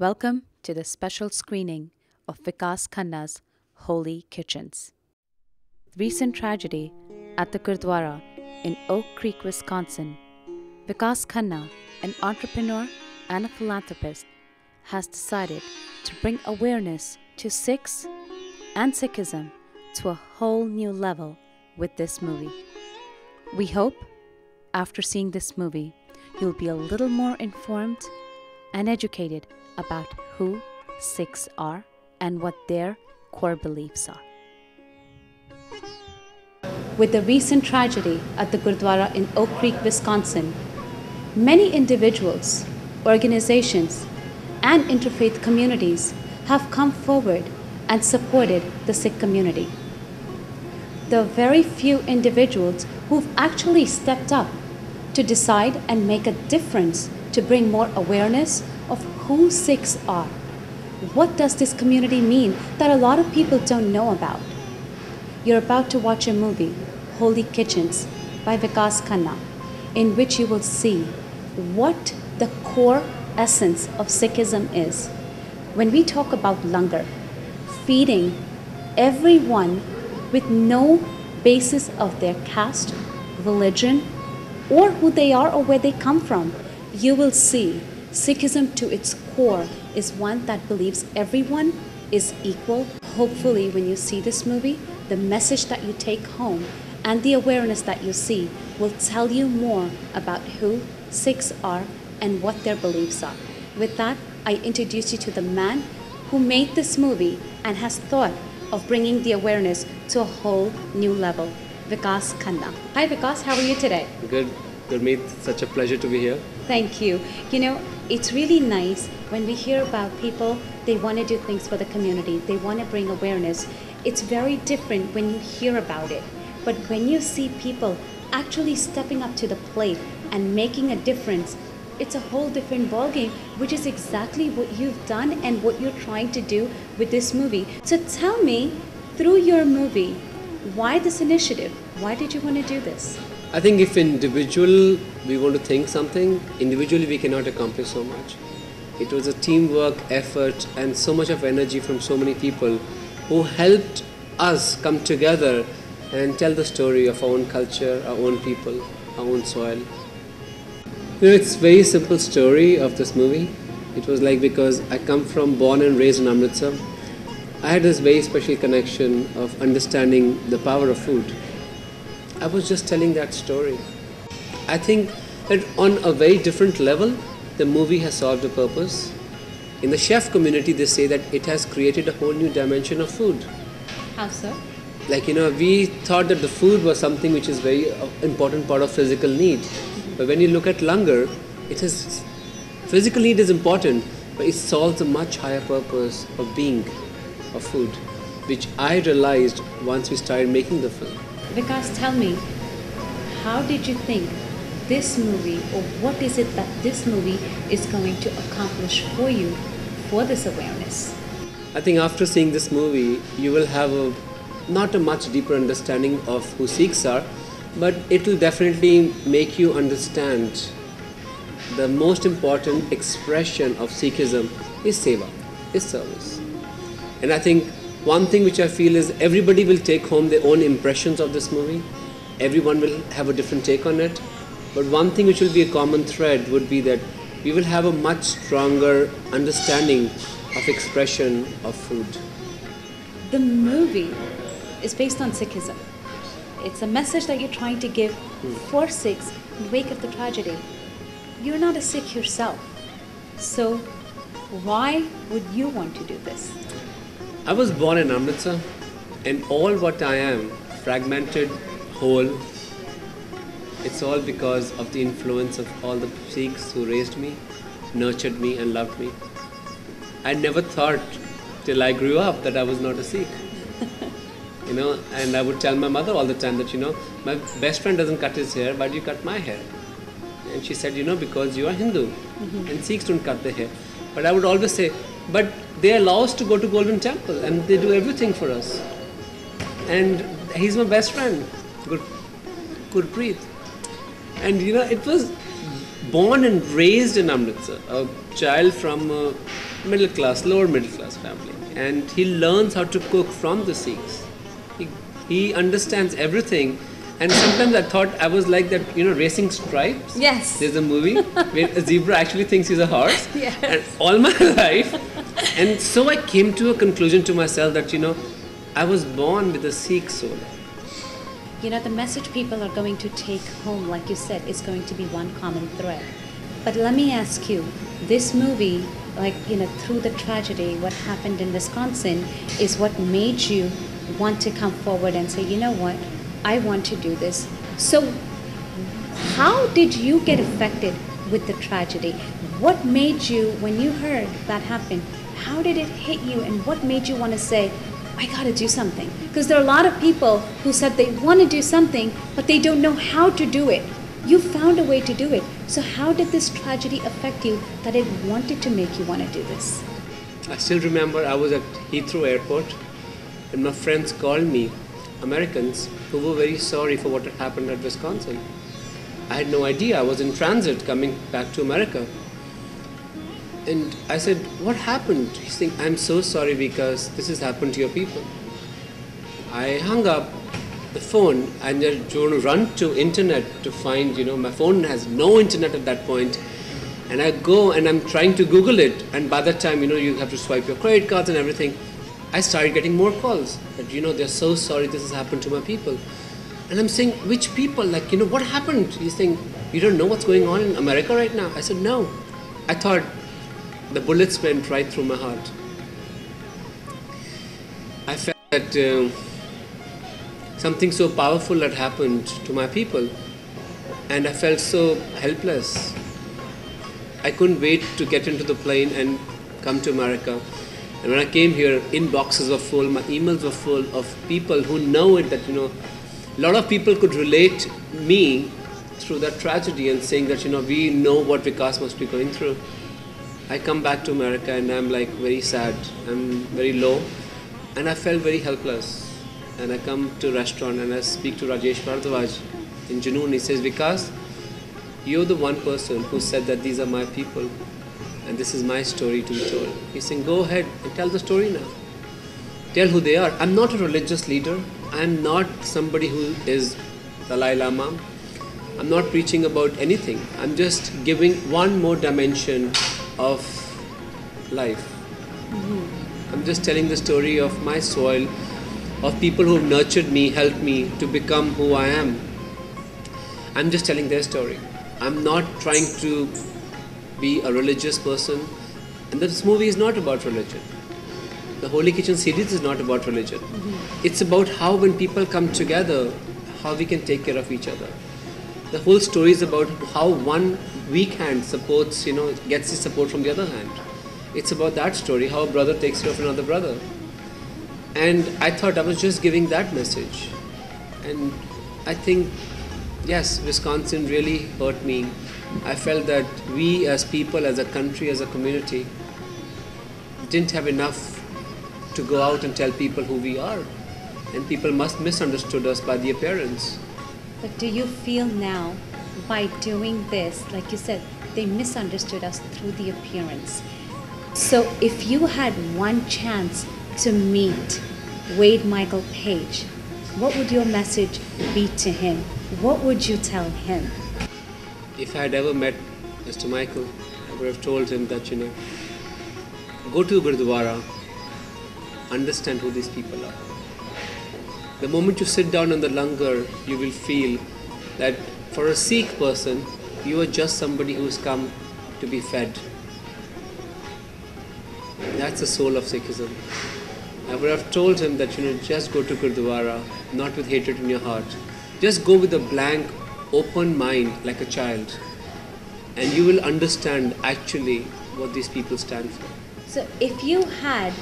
Welcome to the special screening of Vikas Khanna's Holy Kitchens. Recent tragedy at the Gurdwara in Oak Creek, Wisconsin. Vikas Khanna, an entrepreneur and a philanthropist, has decided to bring awareness to Sikhs and Sikhism to a whole new level with this movie. We hope, after seeing this movie, you'll be a little more informed and educated about who Sikhs are and what their core beliefs are. With the recent tragedy at the Gurdwara in Oak Creek, Wisconsin, many individuals, organizations, and interfaith communities have come forward and supported the Sikh community. There are very few individuals who've actually stepped up to decide and make a difference to bring more awareness of who Sikhs are. What does this community mean that a lot of people don't know about? You're about to watch a movie, Holy Kitchens, by Vikas Khanna, in which you will see what the core essence of Sikhism is. When we talk about Langar, feeding everyone with no basis of their caste, religion, or who they are or where they come from, you will see Sikhism to its core is one that believes everyone is equal. Hopefully, when you see this movie, the message that you take home and the awareness that you see will tell you more about who Sikhs are and what their beliefs are. With that, I introduce you to the man who made this movie and has thought of bringing the awareness to a whole new level, Vikas Khanna. Hi Vikas, how are you today? Good, Gurmeet. Such a pleasure to be here. Thank you. You know, it's really nice when we hear about people, they want to do things for the community, they want to bring awareness. It's very different when you hear about it. But when you see people actually stepping up to the plate and making a difference, it's a whole different ballgame, which is exactly what you've done and what you're trying to do with this movie. So tell me, through your movie, why this initiative? Why did you want to do this? I think if individual we want to think something, individually we cannot accomplish so much. It was a teamwork effort and so much of energy from so many people who helped us come together and tell the story of our own culture, our own people, our own soil. You know, it's a very simple story of this movie. It was like because I come from born and raised in Amritsar, I had this very special connection of understanding the power of food. I was just telling that story. I think that on a very different level, the movie has solved a purpose. In the chef community, they say that it has created a whole new dimension of food. How so? Like, you know, we thought that the food was something which is very important part of physical need. But when you look at Langar, it is, physical need is important, but it solves a much higher purpose of being of food, which I realized once we started making the film. Vikas, tell me, how did you think this movie, or what is it that this movie is going to accomplish for you for this awareness? I think after seeing this movie, you will have not a much deeper understanding of who Sikhs are, but it will definitely make you understand the most important expression of Sikhism is seva, is service. And I think one thing which I feel is everybody will take home their own impressions of this movie. Everyone will have a different take on it. But one thing which will be a common thread would be that we will have a much stronger understanding of expression of food. The movie is based on Sikhism. It's a message that you're trying to give for Sikhs in the wake of the tragedy. You're not a Sikh yourself. So why would you want to do this? I was born in Amritsar, and all what I am, fragmented, whole, it's all because of the influence of all the Sikhs who raised me, nurtured me and loved me. I never thought till I grew up that I was not a Sikh. You know, and I would tell my mother all the time that, you know, my best friend doesn't cut his hair, why do you cut my hair? And she said, you know, because you are Hindu and Sikhs don't cut their hair. But I would always say, but they allow us to go to Golden Temple and they do everything for us. And he's my best friend, Gurmeet. And you know, it was born and raised in Amritsar, a child from middle class, lower middle class family, and he learns how to cook from the Sikhs. He understands everything, and sometimes I thought I was like that, Racing Stripes. Yes. There's a movie where a zebra actually thinks he's a horse. Yes. And all my life, and so I came to a conclusion to myself that I was born with a Sikh soul. The message people are going to take home, like you said, is going to be one common thread. But let me ask you, this movie, through the tragedy, what happened in Wisconsin, is what made you want to come forward and say, you know what, I want to do this. So how did you get affected with the tragedy? What made you, when you heard that happen, how did it hit you, and what made you want to say, I got to do something? Because there are a lot of people who said they want to do something, but they don't know how to do it. You found a way to do it. So how did this tragedy affect you that it wanted to make you want to do this? I still remember I was at Heathrow Airport, and my friends called me, Americans, who were very sorry for what had happened at Wisconsin. I had no idea. I was in transit coming back to America. And I said, what happened? He's saying, I'm so sorry because this has happened to your people. I hung up the phone and I run to internet to find, my phone has no internet at that point. And I go and I'm trying to Google it. And by that time, you have to swipe your credit cards and everything. I started getting more calls that, they're so sorry this has happened to my people. And I'm saying, which people? What happened? He's saying, you don't know what's going on in America right now? I said, no. I thought the bullets went right through my heart. I felt that something so powerful had happened to my people, and I felt so helpless. I couldn't wait to get into the plane and come to America. And when I came here, inboxes were full, my emails were full of people who know it, that, a lot of people could relate me through that tragedy and saying that, we know what Vikas must be going through. I come back to America and I'm very sad, I'm very low, and I felt very helpless. And I come to a restaurant and I speak to Rajesh Bharadwaj in Junoon. He says, Vikas, you're the one person who said that these are my people and this is my story to be told. He's saying, go ahead and tell the story now. Tell who they are. I'm not a religious leader. I'm not somebody who is Dalai Lama. I'm not preaching about anything. I'm just giving one more dimension of life. Mm-hmm. I'm just telling the story of my soil, of people who have nurtured me, helped me to become who I am. I'm just telling their story. I'm not trying to be a religious person. And this movie is not about religion. The Holy Kitchen series is not about religion. Mm-hmm. It's about how when people come together, how we can take care of each other. The whole story is about how one weak hand supports, gets the support from the other hand. It's about that story, how a brother takes care of another brother. And I thought I was just giving that message. And I think, yes, Wisconsin really hurt me. I felt that we as people, as a country, as a community, didn't have enough to go out and tell people who we are. And people must misunderstood us by the appearance. But do you feel now, by doing this, like you said, they misunderstood us through the appearance. So if you had one chance to meet Wade Michael Page, what would your message be to him? What would you tell him? If I had ever met Mr. Michael, I would have told him that, go to the Gurdwara, understand who these people are. The moment you sit down on the Langar, you will feel that for a Sikh person, you are just somebody who has come to be fed. That's the soul of Sikhism. I would have told him that, just go to Gurdwara, not with hatred in your heart. Just go with a blank, open mind like a child. And you will understand actually what these people stand for. So if you had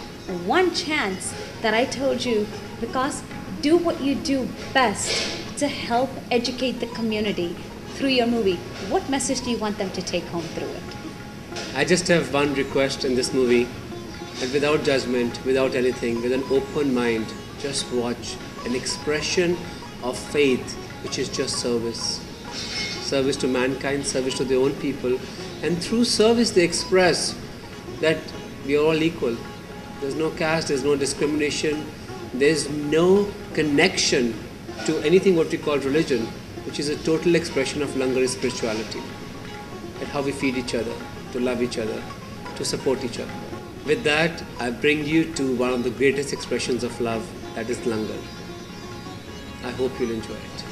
one chance that I told you, because do what you do best to help educate the community through your movie, what message do you want them to take home through it? I just have one request in this movie, that without judgment, without anything, with an open mind, just watch an expression of faith, which is just service. Service to mankind, service to their own people. And through service they express that We are all equal. There's no caste, there's no discrimination, there's no connection to anything what we call religion, which is a total expression of Langari spirituality. And how we feed each other, to love each other, to support each other. With that, I bring you to one of the greatest expressions of love, that is Langar. I hope you'll enjoy it.